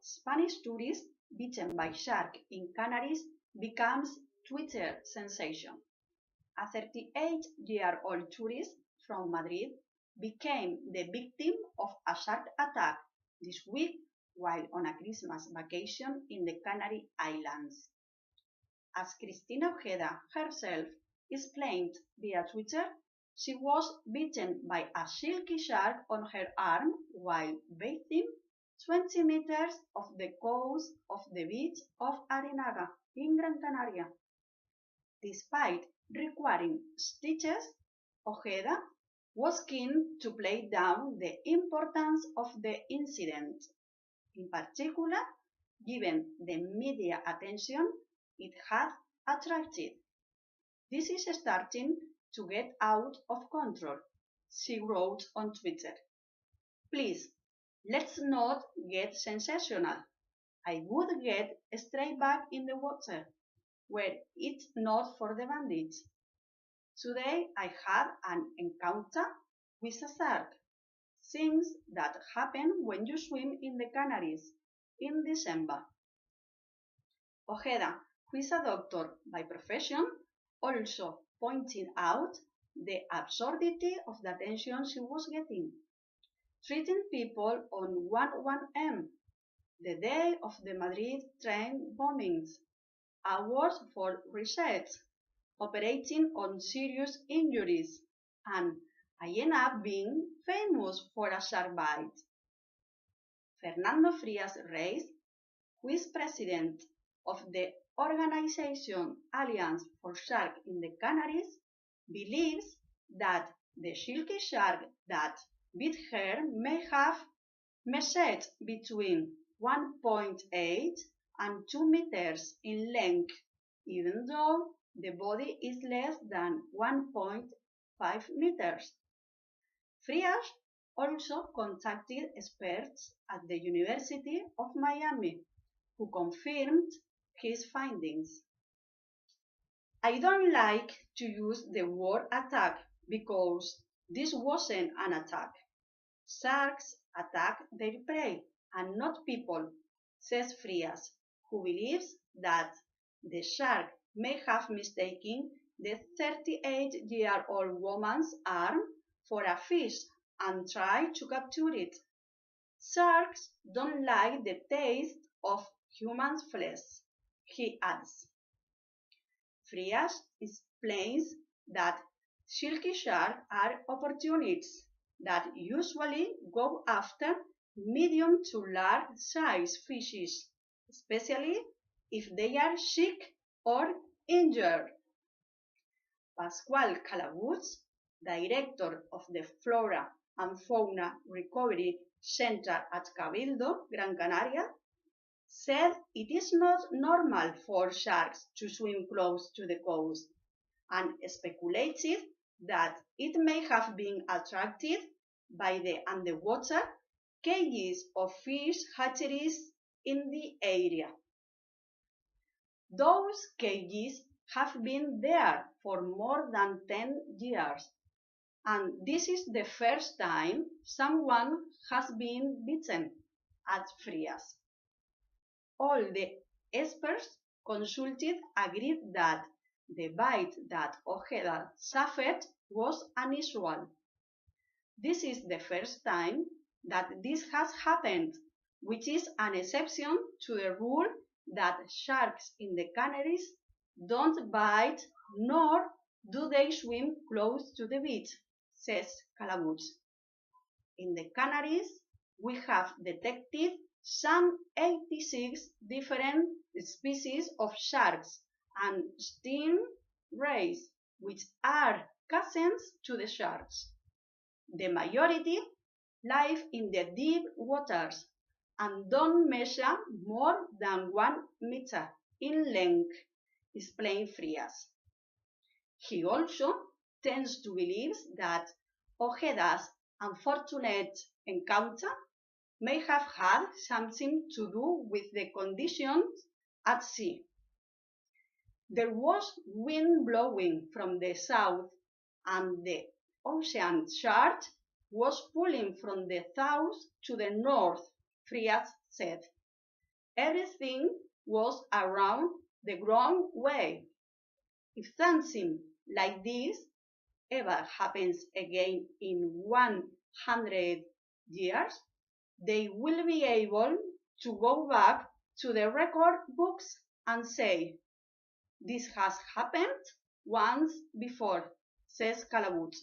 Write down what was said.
Spanish tourist bitten by shark in Canaries becomes Twitter sensation. A 38-year-old tourist from Madrid became the victim of a shark attack this week while on a Christmas vacation in the Canary Islands. As Cristina Ojeda herself explained via Twitter, she was bitten by a silky shark on her arm while bathing 20 meters off the coast of the beach of Arinaga in Gran Canaria. Despite requiring stitches, Ojeda was keen to play down the importance of the incident, in particular given the media attention it had attracted. This is starting to get out of control, she wrote on Twitter. Please, let's not get sensational. I would get straight back in the water, where it's not for the bandits. Today I had an encounter with a shark. Things that happen when you swim in the Canaries in December. Ojeda, who is a doctor by profession, also pointing out the absurdity of the attention she was getting. Treating people on 1-1M, the day of the Madrid train bombings, awards for research, operating on serious injuries, and I end up being famous for a shark bite. Fernando Frias Reis, who is president of the organization Alliance for Shark in the Canaries, believes that the silky shark that bit her may have measured between 1.8 and 2 meters in length, even though the body is less than 1.5 meters. Frias also contacted experts at the University of Miami, who confirmed his findings. I don't like to use the word attack because this wasn't an attack. Sharks attack their prey and not people, says Frias, who believes that the shark may have mistaken the 38-year-old woman's arm for a fish and tried to capture it. Sharks don't like the taste of human flesh, he adds. Frias explains that silky sharks are opportunists that usually go after medium to large size fishes, especially if they are sick or injured. Pascual Calabuz, director of the Flora and Fauna Recovery Center at Cabildo, Gran Canaria, said it is not normal for sharks to swim close to the coast, and speculated that it may have been attracted by the underwater cages of fish hatcheries in the area. Those cages have been there for more than 10 years, and this is the first time someone has been bitten, adds Frias. All the experts consulted agreed that the bite that Ojeda suffered was unusual. This is the first time that this has happened, which is an exception to the rule that sharks in the Canaries don't bite nor do they swim close to the beach, says Calabuz. In the Canaries, we have detected some 86 different species of sharks and stingrays, which are cousins to the sharks. The majority live in the deep waters and don't measure more than 1 meter in length, explained Frias. He also tends to believe that Ojeda's unfortunate encounter may have had something to do with the conditions at sea. There was wind blowing from the south and the ocean chart was pulling from the south to the north, Frias said. Everything was around the wrong way. If something like this ever happens again in 100 years, they will be able to go back to the record books and say, "This has happened once before," says Calabuch.